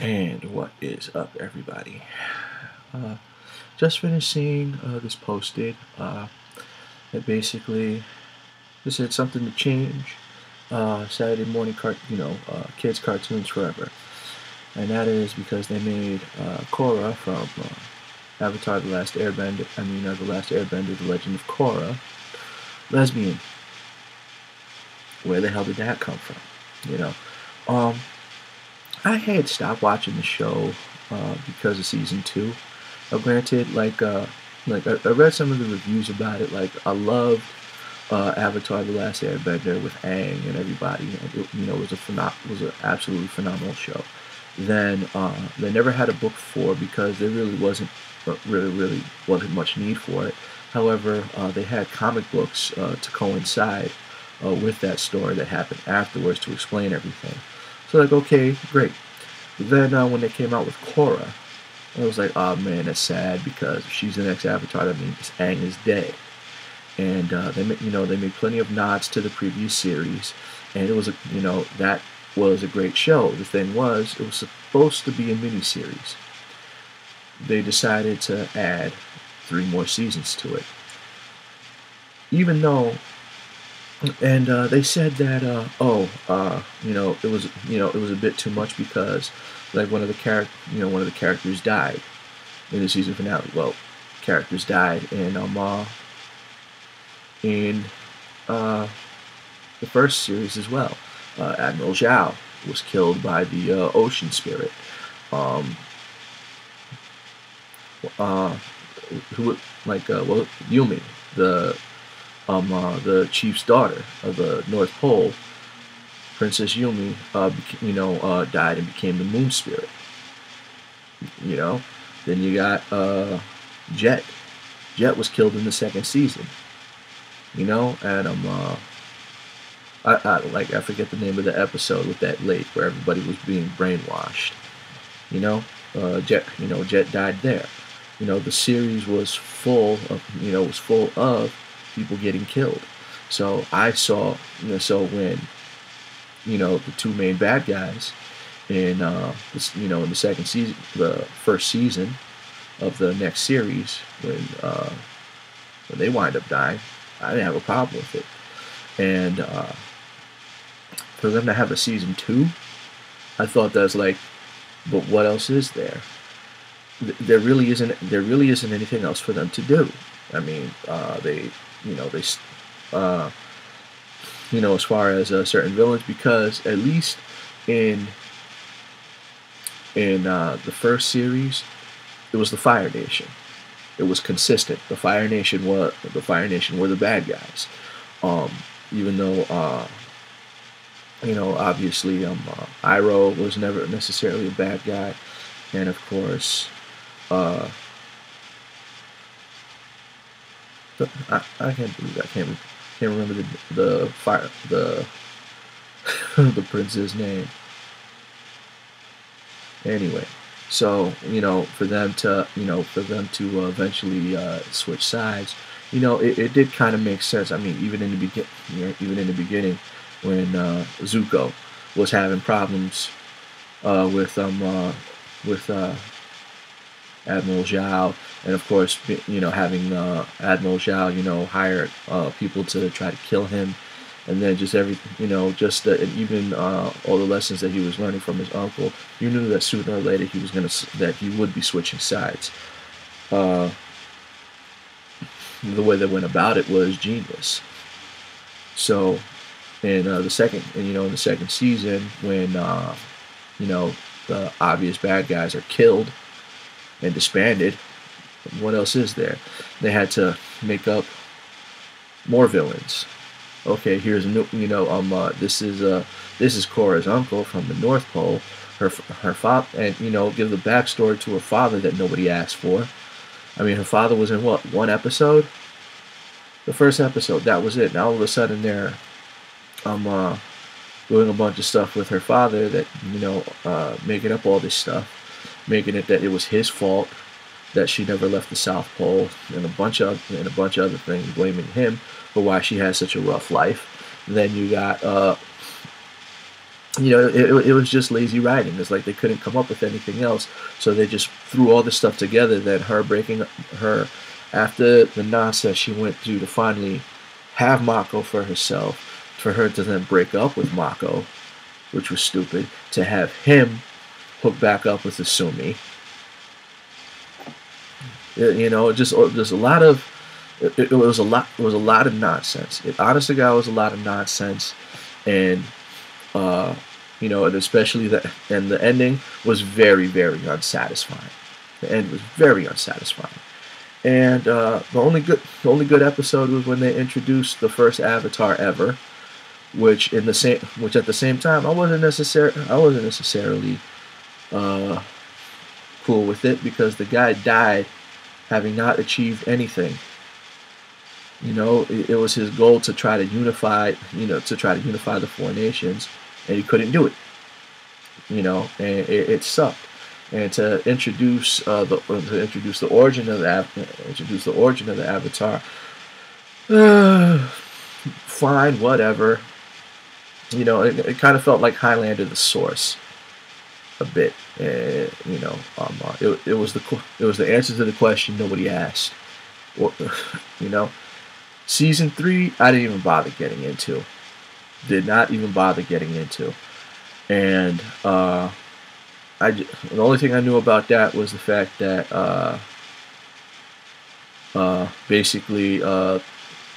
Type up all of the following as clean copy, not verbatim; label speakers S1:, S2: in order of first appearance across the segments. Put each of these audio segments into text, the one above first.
S1: And what is up, everybody? Uh, just finished seeing this posted. It basically just said something to change Saturday morning kids cartoons forever, and that is because they made Korra from Avatar: The Last Airbender. The Last Airbender, The Legend of Korra, lesbian. Where the hell did that come from? You know, um, I had stopped watching the show because of season 2. Granted, I read some of the reviews about it. Like, I loved Avatar: The Last Airbender with Aang and everybody. And it was was an absolutely phenomenal show. Then they never had a book 4 because there really wasn't much need for it. However, they had comic books to coincide with that story that happened afterwards to explain everything. So, like, okay, great. Then when they came out with Korra, I was like, oh man, that's sad because if she's the next Avatar, that means Aang is dead. And they made plenty of nods to the previous series, and that was a great show. The thing was, it was supposed to be a miniseries. They decided to add 3 more seasons to it, even though. And they said that it was a bit too much because like one of the characters died in the season finale. Well, characters died in the first series as well. Admiral Zhao was killed by the ocean spirit. Um, Yumi, the chief's daughter of the North Pole, Princess Yumi, died and became the moon spirit. Then you got Jet. Jet was killed in the second season. And I forget the name of the episode with that lake where everybody was being brainwashed. Jet died there. The series was full of people getting killed. So I saw, when the 2 main bad guys in in the second season, the first season of the next series, when they wind up dying, I didn't have a problem with it. And for them to have a season 2, I thought that's like, but what else is there? There really isn't anything else for them to do. I mean, as far as certain villains, because at least in the first series, it was the Fire Nation. It was consistent. The Fire Nation were the bad guys. Even though obviously Iroh was never necessarily a bad guy, and of course I can't believe I can't remember the the prince's name. Anyway, so for them to eventually switch sides, it did kind of make sense. I mean, even in the beginning, when Zuko was having problems with Admiral Zhao, and of course, having Admiral Zhao, hire people to try to kill him, and then just everything, and even all the lessons that he was learning from his uncle, you knew that sooner or later that he would be switching sides. The way they went about it was genius. So, in the second season, when the obvious bad guys are killed and disbanded, what else is there? They had to make up more villains. Okay, here's a new, this is Korra's uncle from the North Pole. Her father, and give the backstory to her father that nobody asked for. I mean, her father was in what, 1 episode? The first episode, that was it. Now all of a sudden they're doing a bunch of stuff with her father that making up all this stuff, making it that it was his fault that she never left the South Pole, and a bunch of other things, blaming him for why she had such a rough life. Then you got it was just lazy writing. It's like they couldn't come up with anything else, so they just threw all this stuff together. That her breaking her after the nonsense she went through to finally have Mako for herself, for her to then break up with Mako, which was stupid, to have him hook back up with Asumi. Just a lot of it was a lot of nonsense. It honestly, God, was a lot of nonsense, and and especially the ending was very, very unsatisfying. The end was very unsatisfying, and the only good episode was when they introduced the first Avatar ever, which at the same time I wasn't necessarily cool with it, because the guy died having not achieved anything. It was his goal to try to unify the four nations, and he couldn't do it. And it sucked. And to introduce the origin of the Avatar, fine, whatever. It kind of felt like Highlander the Source a bit. It was the answer to the question nobody asked. Season 3, I didn't even bother getting into. Did not even bother getting into. And the only thing I knew about that was the fact that basically new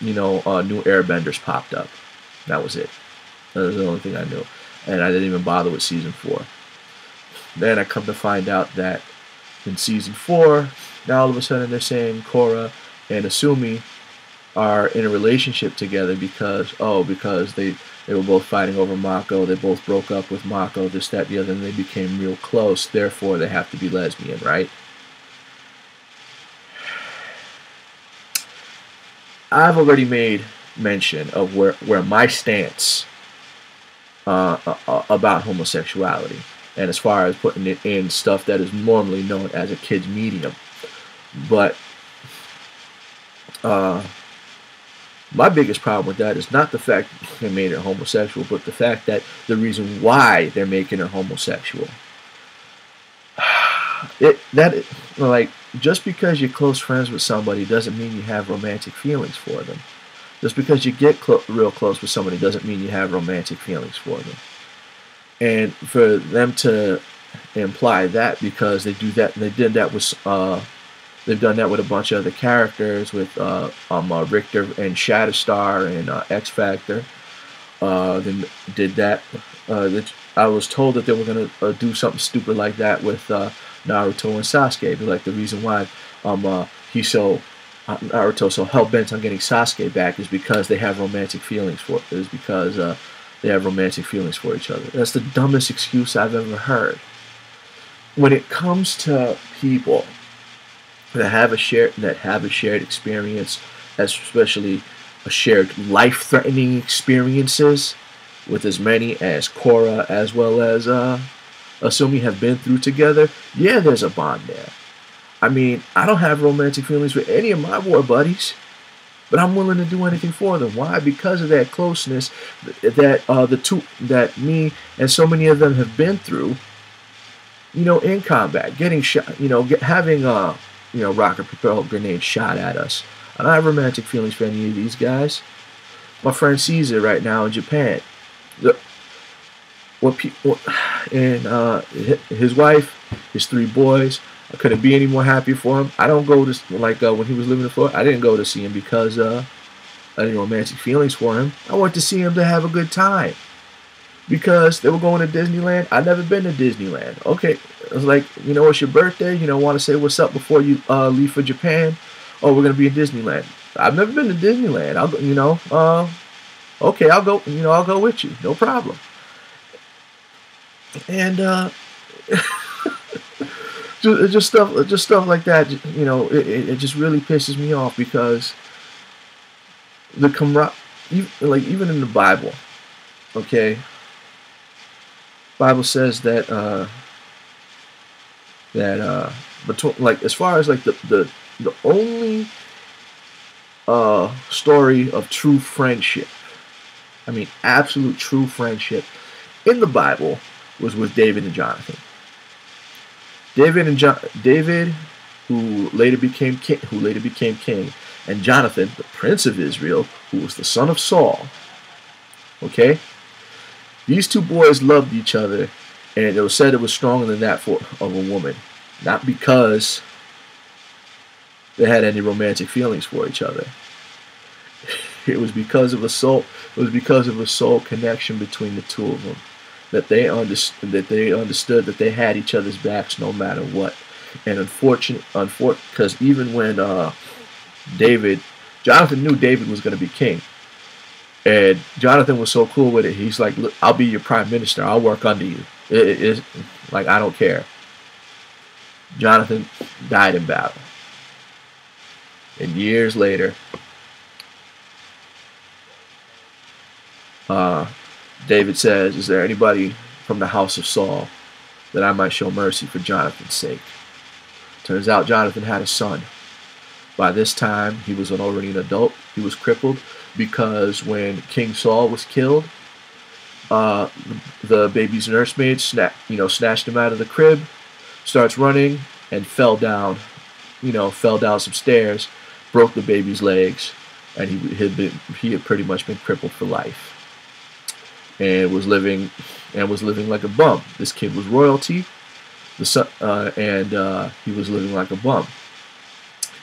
S1: airbenders popped up. That was it. That was the only thing I knew. And I didn't even bother with season 4. Then I come to find out that in season 4, now all of a sudden they're saying Korra and Asumi are in a relationship together because they were both fighting over Mako. They both broke up with Mako, this, that, the other, and they became real close. Therefore, they have to be lesbian, right? I've already made mention of where my stance about homosexuality, and as far as putting it in stuff that is normally known as a kid's medium. But my biggest problem with that is not the fact that they made it homosexual, but the fact that the reason why they're making it homosexual. Just because you're close friends with somebody doesn't mean you have romantic feelings for them. Just because you get real close with somebody doesn't mean you have romantic feelings for them. And for them to imply that, because they do that, and they've done that with a bunch of other characters, with Richter and Shatterstar and X Factor. Then did that. I was told that they were gonna do something stupid like that with Naruto and Sasuke. Like, the reason why Naruto's so hell bent on getting Sasuke back is because they have romantic feelings for each other. That's the dumbest excuse I've ever heard. When it comes to people that have a shared experience, especially a shared life-threatening experiences, with as many as Korra as well as Asumi have been through together, yeah, there's a bond there. I mean, I don't have romantic feelings for any of my war buddies, but I'm willing to do anything for them. Why? Because of that closeness that me and so many of them have been through. In combat, getting shot, having rocket propelled grenades shot at us. I don't have romantic feelings for any of these guys. My friend Caesar right now in Japan. His wife, his 3 boys. I couldn't be any more happy for him. I don't go to, when he was living in Florida, I didn't go to see him because I had romantic feelings for him. I went to see him to have a good time, because they were going to Disneyland. I'd never been to Disneyland. Okay, I was like, it's your birthday. Want to say what's up before you leave for Japan? Oh, we're gonna be in Disneyland. I've never been to Disneyland. Okay, I'll go. I'll go with you. No problem. And just stuff like that. It just really pisses me off, because the even in the Bible, okay. Bible says that as far as the only story of true friendship, I mean absolute true friendship, in the Bible was with David and Jonathan. David, who later became king, and Jonathan, the prince of Israel, who was the son of Saul. Okay, these two boys loved each other, and it was said it was stronger than that of a woman, not because they had any romantic feelings for each other. It was because of a soul. It was because of a soul connection between the two of them, that they understood that they had each other's backs no matter what. And because even when Jonathan knew David was going to be king, and Jonathan was so cool with it. He's like, "Look, I'll be your prime minister. I'll work under you. It's like, I don't care." Jonathan died in battle, and years later, David says, "Is there anybody from the house of Saul that I might show mercy for Jonathan's sake?" Turns out Jonathan had a son. By this time, he was already an adult. He was crippled because when King Saul was killed, the baby's nursemaid snatched him out of the crib, starts running, and fell down some stairs, broke the baby's legs, and he had pretty much been crippled for life, and was living like a bum. This kid was royalty, and he was living like a bum.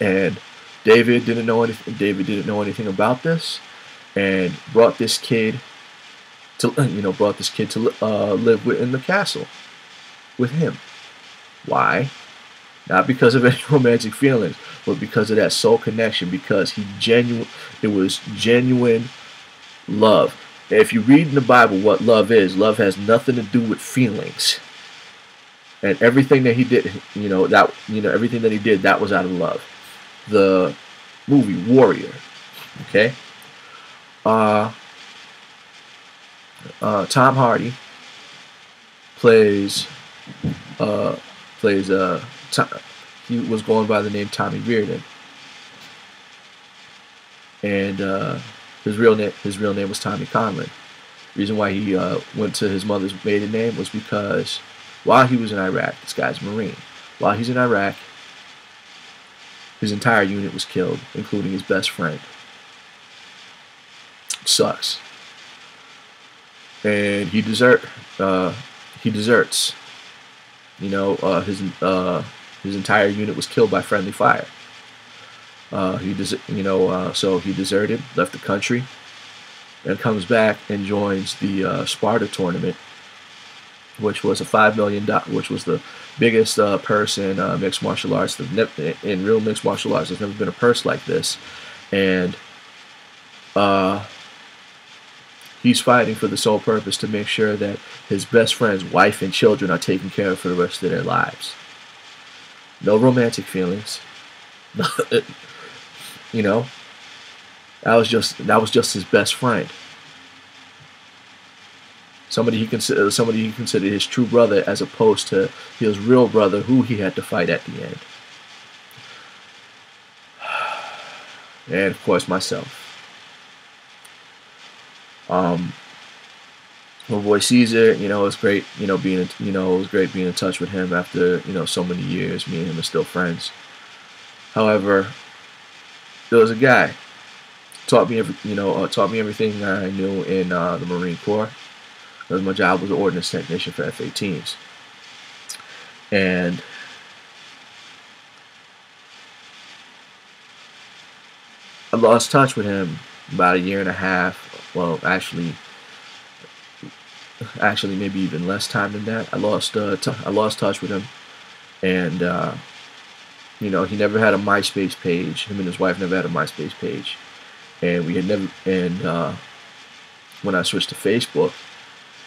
S1: And David didn't know anything about this, and brought this kid to live in the castle with him. Why? Not because of any romantic feelings, but because of that soul connection. Because it was genuine love. If you read in the Bible what love is, love has nothing to do with feelings. And everything that he did, everything that he did, that was out of love. The movie Warrior, okay? Tom Hardy plays he was going by the name Tommy Reardon, and his real name was Tommy Conlon. The reason why he went to his mother's maiden name was because while he was in Iraq, this guy's a Marine. While he's in Iraq, his entire unit was killed, including his best friend. It sucks. And he deserts. His entire unit was killed by friendly fire. So he deserted, left the country, and comes back and joins the Sparta tournament, which was which was the biggest purse in mixed martial arts. In real mixed martial arts, there's never been a purse like this, and he's fighting for the sole purpose to make sure that his best friend's wife and children are taken care of for the rest of their lives. No romantic feelings. That was just his best friend. Somebody he considered his true brother, as opposed to his real brother, who he had to fight at the end. And of course myself. My boy Caesar, it was great, it was great being in touch with him after, so many years. Me and him are still friends. However, there was a guy taught me everything I knew in the Marine Corps. Because my job was an ordnance technician for F-18s, and I lost touch with him about a year and a half. Well, actually, maybe even less time than that. I lost touch with him, and he never had a MySpace page. Him and his wife never had a MySpace page, and we had never. And when I switched to Facebook,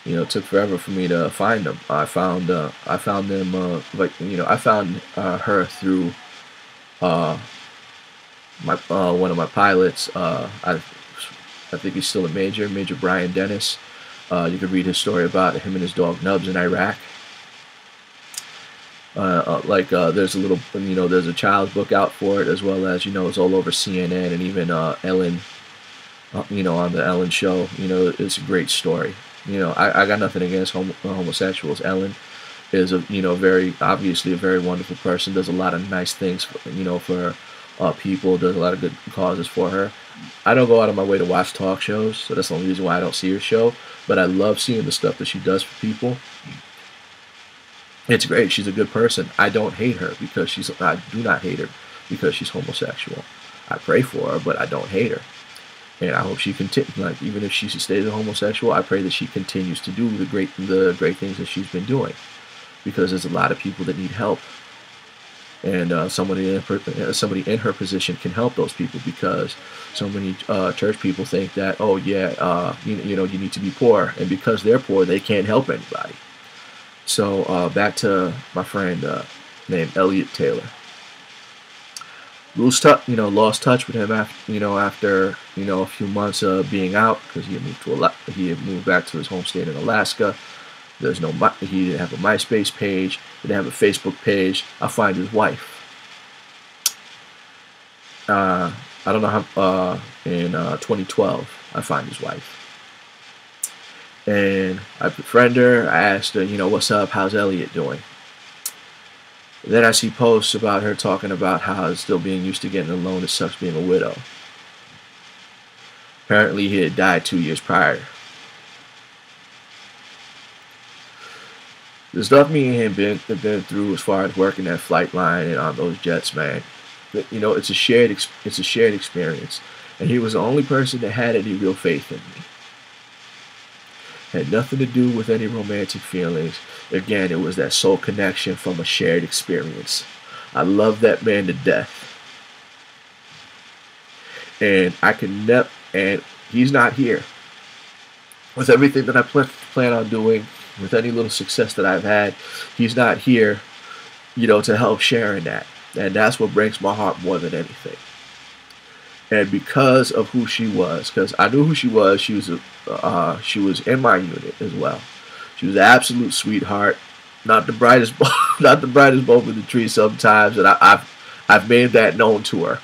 S1: it took forever for me to find them. I found them I found her through one of my pilots. I think he's still a Major Brian Dennis. You could read his story about him and his dog Nubs in Iraq. There's a child's book out for it, as well as it's all over CNN and even Ellen, on the Ellen show. It's a great story. I got nothing against homosexuals. Ellen is very obviously a very wonderful person. Does a lot of nice things for people. Does a lot of good causes for her. I don't go out of my way to watch talk shows, so that's the only reason why I don't see her show. But I love seeing the stuff that she does for people. It's great. She's a good person. I don't hate her because I do not hate her because she's homosexual. I pray for her, but I don't hate her. And I hope she continues. Like, even if she stays a homosexual, I pray that she continues to do the great things that she's been doing, because there's a lot of people that need help, and somebody in her position can help those people, because so many church people think that, oh yeah, you need to be poor, and because they're poor, they can't help anybody. So back to my friend named Elliot Taylor. Lost touch with him after a few months of being out, because he had moved back to his home state in Alaska. He didn't have a MySpace page, didn't have a Facebook page. I find his wife. I don't know how. In 2012, I find his wife, and I befriend her. I asked her, what's up? How's Elliot doing? Then I see posts about her talking about how it's still being used to getting a loan. It sucks being a widow. Apparently, he had died 2 years prior. The stuff me and him have been through as far as working that flight line and on those jets, man. It's a shared experience, and he was the only person that had any real faith in me. Had nothing to do with any romantic feelings. Again, it was that soul connection from a shared experience. I love that man to death. And and he's not here. With everything that I plan on doing, with any little success that I've had, he's not here, to help share in that. And that's what breaks my heart more than anything. And because of who she was, because I knew who she was, she was in my unit as well. She was an absolute sweetheart, not the brightest, not the brightest bulb in the tree sometimes, and I've made that known to her,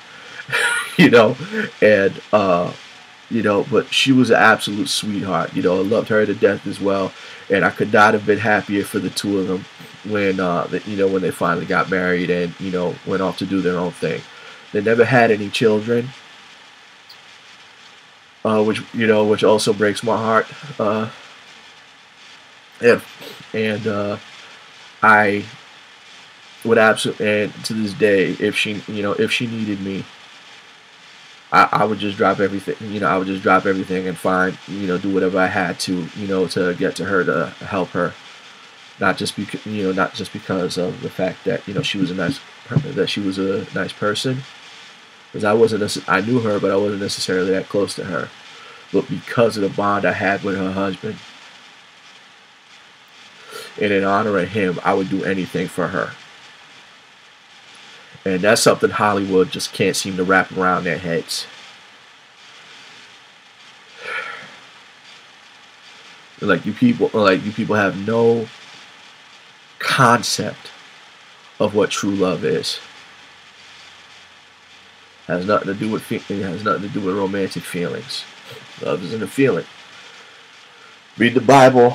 S1: but she was an absolute sweetheart. I loved her to death as well, and I could not have been happier for the two of them when they finally got married and went off to do their own thing. They never had any children. Which also breaks my heart. I would absolutely, and to this day, if she needed me, I would just drop everything. I would just drop everything and do whatever I had to, to get to her, to help her. Not just because of the fact that she was a nice person. Because I knew her, but I wasn't necessarily that close to her. But because of the bond I had with her husband, and in honor of him, I would do anything for her. And that's something Hollywood just can't seem to wrap around their heads. Like you people have no concept of what true love is. Has nothing to do with romantic feelings. Love isn't a feeling. Read the Bible,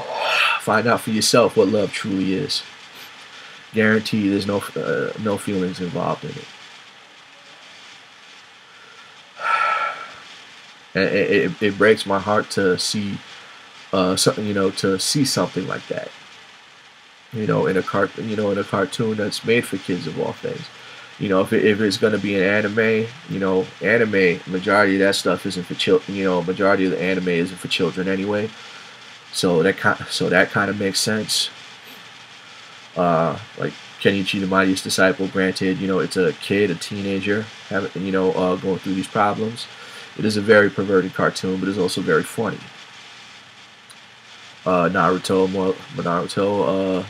S1: find out for yourself what love truly is. Guarantee there's no feelings involved in it. And it breaks my heart to see something like that. In a cartoon that's made for kids of all things. If it's going to be an anime, majority of that stuff isn't for children. Majority of the anime isn't for children anyway. So that kind of makes sense. Like Kenichi the Mightiest Disciple, granted, it's a kid, a teenager, going through these problems. It is a very perverted cartoon, but it's also very funny. Naruto,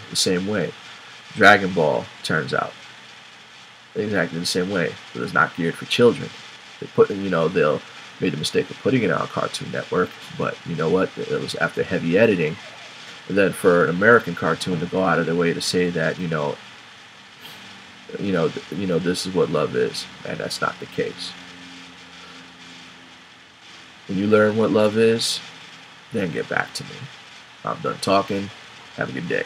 S1: the same way. Dragon Ball, turns out, exactly the same way, but it's not geared for children. They'll made the mistake of putting it on Cartoon Network, but you know what? It was after heavy editing. And then for an American cartoon to go out of their way to say that this is what love is, and that's not the case. When you learn what love is, then get back to me. I'm done talking. Have a good day.